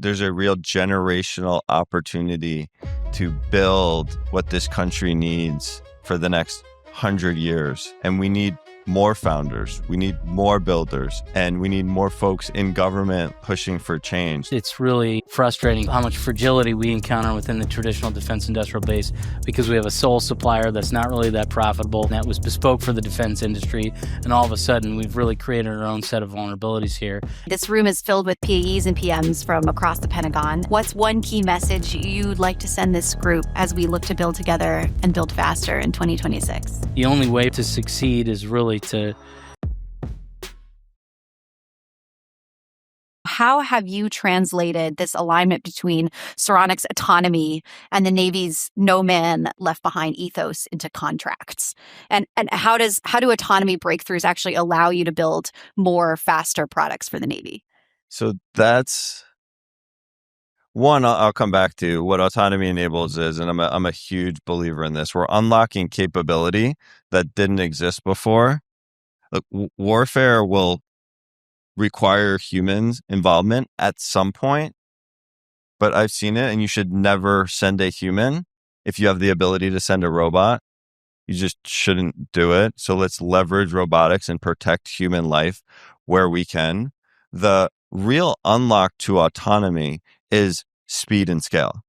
there's a real generational opportunity to build what this country needs for the next 100 years. And we need more founders, we need more builders, and we need more folks in government pushing for change. It's really frustrating how much fragility we encounter within the traditional defense industrial base because we have a sole supplier that's not really that profitable, and that was bespoke for the defense industry. And all of a sudden, we've really created our own set of vulnerabilities here. This room is filled with PAEs and PMs from across the Pentagon. What's one key message you'd like to send this group as we look to build together and build faster in 2026? The only way to succeed is really to... How have you translated this alignment between Saronics' autonomy and the Navy's no man left behind ethos into contracts? And how do autonomy breakthroughs actually allow you to build more faster products for the Navy? So that's one. I'll come back to what autonomy enables is, and I'm a huge believer in this. We're unlocking capability that didn't exist before. Look, warfare will require humans involvement at some point, but I've seen it, and you should never send a human. If you have the ability to send a robot, you just shouldn't do it. So let's leverage robotics and protect human life where we can. The real unlock to autonomy is speed and scale,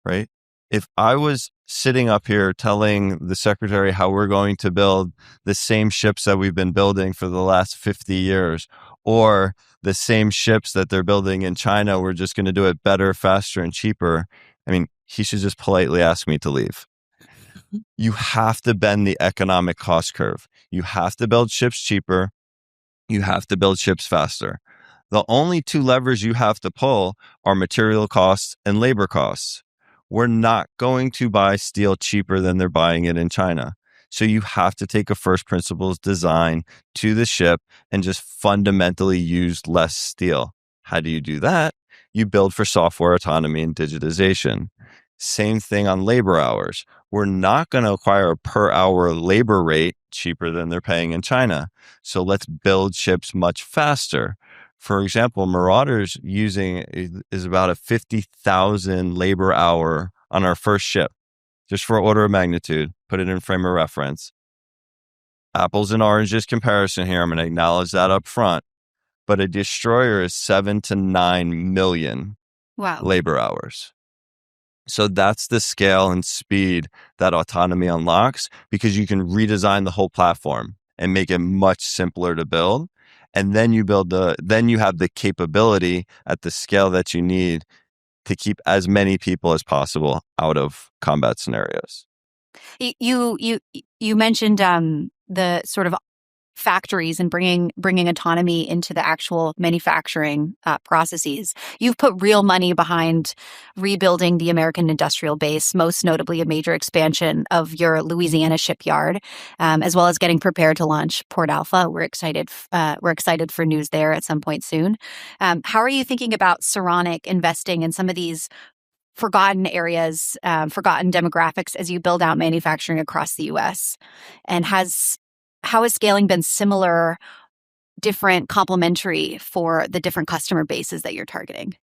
right? If I was sitting up here telling the secretary how we're going to build the same ships that we've been building for the last 50 years, or the same ships that they're building in China, we're just going to do it better, faster, and cheaper, I mean, he should just politely ask me to leave. You have to bend the economic cost curve. You have to build ships cheaper. You have to build ships faster. The only two levers you have to pull are material costs and labor costs. We're not going to buy steel cheaper than they're buying it in China. So you have to take a first principles design to the ship and just fundamentally use less steel. How do you do that? You build for software autonomy and digitization. Same thing on labor hours. We're not going to acquire a per hour labor rate cheaper than they're paying in China. So let's build ships much faster. For example, Marauders using is about a 50,000 labor hour on our first ship. Just for order of magnitude, put it in frame of reference. Apples and oranges comparison here. I'm going to acknowledge that up front. But a destroyer is 7 to 9 million labor hours. So that's the scale and speed that autonomy unlocks, because you can redesign the whole platform and make it much simpler to build. And then you have the capability at the scale that you need to keep as many people as possible out of combat scenarios. You mentioned the sort of factories and bringing autonomy into the actual manufacturing processes. You've put real money behind rebuilding the American industrial base, most notably a major expansion of your Louisiana shipyard, as well as getting prepared to launch Port Alpha. We're excited for news there at some point soon. How are you thinking about Saronic investing in some of these forgotten areas, forgotten demographics as you build out manufacturing across the U.S.? And how has scaling been similar, different, complementary for the different customer bases that you're targeting?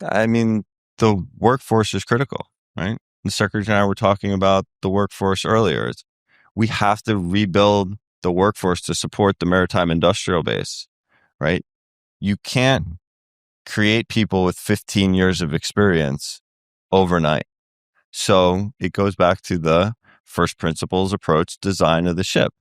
I mean, the workforce is critical, right? The Secretary and I were talking about the workforce earlier. We have to rebuild the workforce to support the maritime industrial base, right? You can't create people with 15 years of experience overnight. So it goes back to the first principles approach, design of the ship.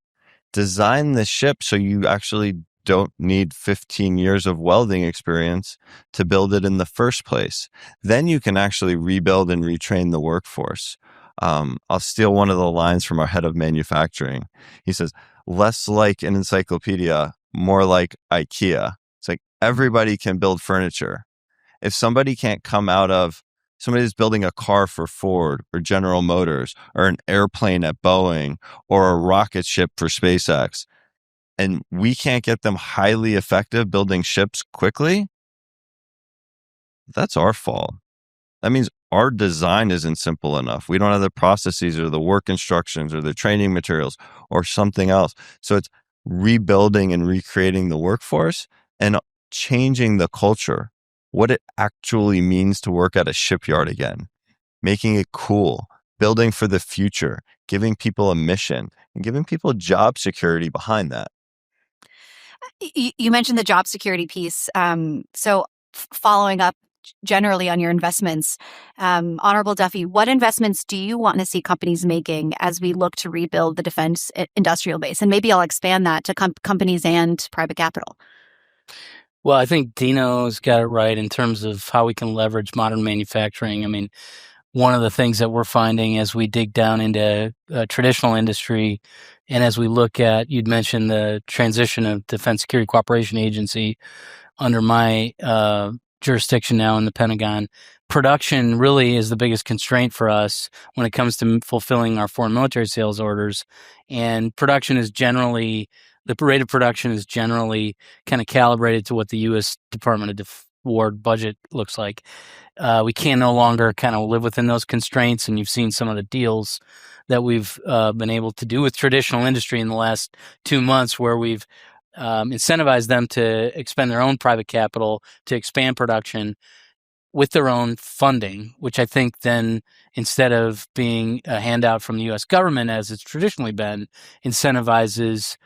Design the ship so you actually don't need 15 years of welding experience to build it in the first place. Then you can actually rebuild and retrain the workforce. I'll steal one of the lines from our head of manufacturing. He says, less like an encyclopedia, more like IKEA. It's like everybody can build furniture. If somebody can't come out of somebody is building a car for Ford or General Motors or an airplane at Boeing or a rocket ship for SpaceX, and we can't get them highly effective building ships quickly, that's our fault. That means our design isn't simple enough. We don't have the processes or the work instructions or the training materials or something else. So it's rebuilding and recreating the workforce and changing the culture. what it actually means to work at a shipyard again, making it cool, building for the future, giving people a mission, and giving people job security behind that. You mentioned the job security piece. So following up generally on your investments, Honorable Duffey, what investments do you want to see companies making as we look to rebuild the defense industrial base? And maybe I'll expand that to companies and private capital. Well, I think Dino's got it right in terms of how we can leverage modern manufacturing. I mean, one of the things that we're finding as we dig down into traditional industry and as we look at, you'd mentioned the transition of Defense Security Cooperation Agency under my jurisdiction now in the Pentagon, production really is the biggest constraint for us when it comes to fulfilling our foreign military sales orders. And production is generally, the rate of production is generally kind of calibrated to what the U.S. Department of War budget looks like. We can no longer kind of live within those constraints, and you've seen some of the deals that we've been able to do with traditional industry in the last 2 months where we've incentivize them to expend their own private capital to expand production with their own funding, which I think then, instead of being a handout from the U.S. government, as it's traditionally been, incentivizes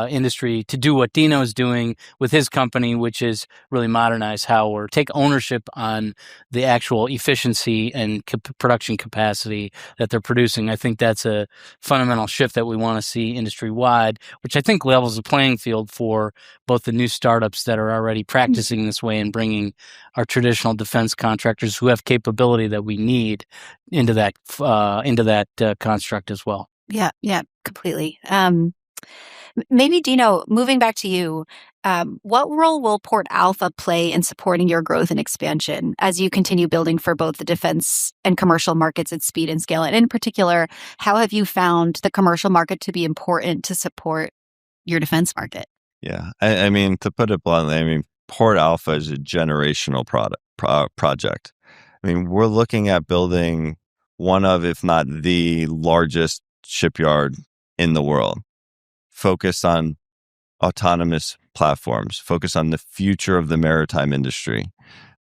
industry to do what Dino is doing with his company, which is really modernize how or take ownership on the actual efficiency and production capacity that they're producing. I think that's a fundamental shift that we want to see industry-wide, which I think levels the playing field for both the new startups that are already practicing this way and bringing our traditional defense contractors who have capability that we need into that construct as well. Yeah, completely. Maybe, Dino, moving back to you, what role will Port Alpha play in supporting your growth and expansion as you continue building for both the defense and commercial markets at speed and scale? And in particular, how have you found the commercial market to be important to support your defense market? Yeah, I mean, to put it bluntly, I mean, Port Alpha is a generational project. I mean, we're looking at building one of, if not the largest shipyard in the world, focused on autonomous platforms, focused on the future of the maritime industry,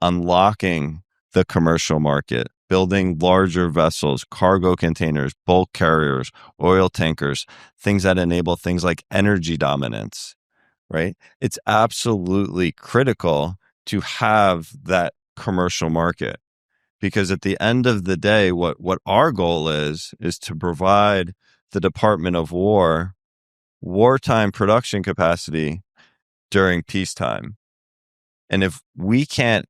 unlocking the commercial market, building larger vessels, cargo containers, bulk carriers, oil tankers, things that enable things like energy dominance, right? It's absolutely critical to have that commercial market, because at the end of the day, what our goal is to provide the Department of War wartime production capacity during peacetime. And if we can't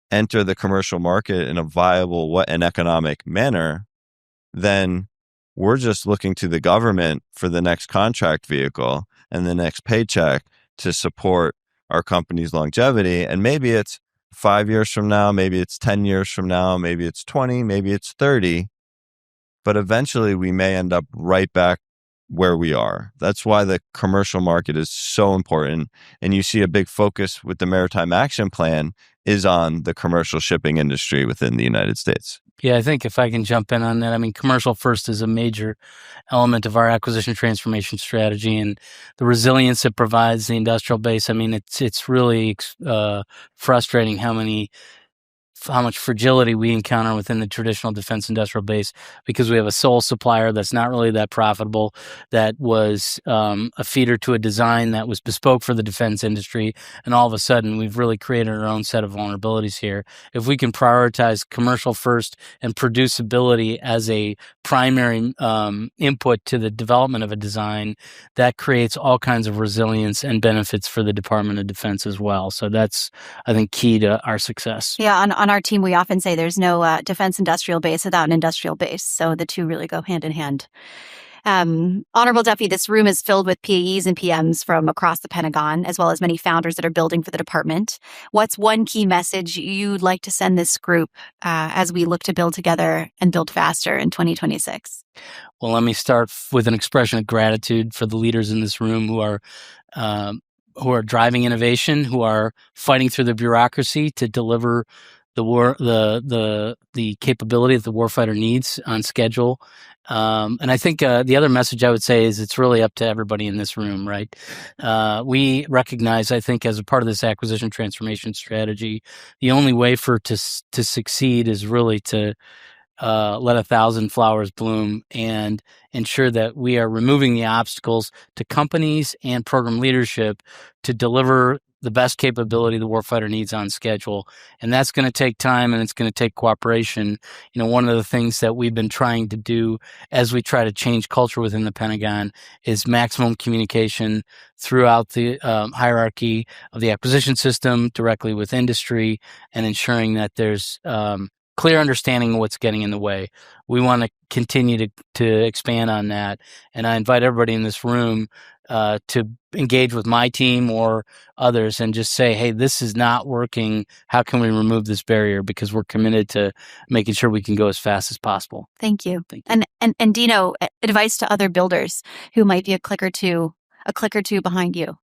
enter the commercial market in a viable and economic manner, then we're just looking to the government for the next contract vehicle and the next paycheck to support our company's longevity. And maybe it's 5 years from now, maybe it's 10 years from now, maybe it's 20, maybe it's 30. But eventually we may end up right back where we are. That's why the commercial market is so important. And you see a big focus with the Maritime Action Plan is on the commercial shipping industry within the United States. Yeah, I think if I can jump in on that, I mean, commercial first is a major element of our acquisition transformation strategy, and the resilience it provides the industrial base. I mean, it's really frustrating how much fragility we encounter within the traditional defense industrial base because we have a sole supplier that's not really that profitable, that was a feeder to a design that was bespoke for the defense industry. And all of a sudden, we've really created our own set of vulnerabilities here. If we can prioritize commercial first and producibility as a primary input to the development of a design, that creates all kinds of resilience and benefits for the Department of Defense as well. So that's, I think, key to our success. Yeah, on our team, we often say there's no defense industrial base without an industrial base. So the two really go hand in hand. Honorable Duffey, this room is filled with PAEs and PMs from across the Pentagon, as well as many founders that are building for the department. What's one key message you'd like to send this group as we look to build together and build faster in 2026? Well, let me start with an expression of gratitude for the leaders in this room who are driving innovation, who are fighting through the bureaucracy to deliver the capability that the warfighter needs on schedule. And I think the other message I would say is it's really up to everybody in this room, right? We recognize, I think, as a part of this acquisition transformation strategy, the only way for it to succeed is really to let 1,000 flowers bloom and ensure that we are removing the obstacles to companies and program leadership to deliver the best capability the warfighter needs on schedule. And that's going to take time, and it's going to take cooperation. One of the things that we've been trying to do as we try to change culture within the Pentagon is maximum communication throughout the hierarchy of the acquisition system, directly with industry, and ensuring that there's clear understanding of what's getting in the way. We want to continue to expand on that. And I invite everybody in this room to engage with my team or others and just say, hey, this is not working. How can we remove this barrier? Because we're committed to making sure we can go as fast as possible. Thank you. And Dino, advice to other builders who might be a click or two behind you.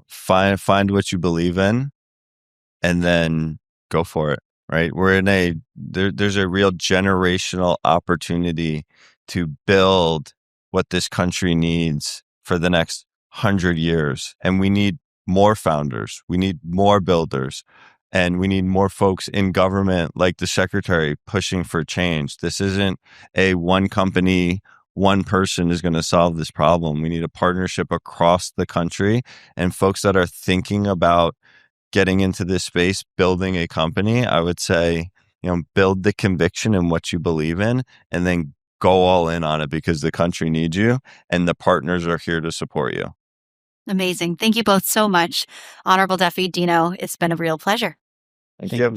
Find what you believe in, and then go for it, right? We're in there's a real generational opportunity to build what this country needs for the next 100 years. And we need more founders. We need more builders. And we need more folks in government like the secretary pushing for change. This isn't a one company, one person is going to solve this problem. We need a partnership across the country, and folks that are thinking about getting into this space, building a company. I would say, build the conviction in what you believe in, and then go all in on it, because the country needs you and the partners are here to support you. Amazing. Thank you both so much. Honorable Duffey, Dino, it's been a real pleasure. Thank you.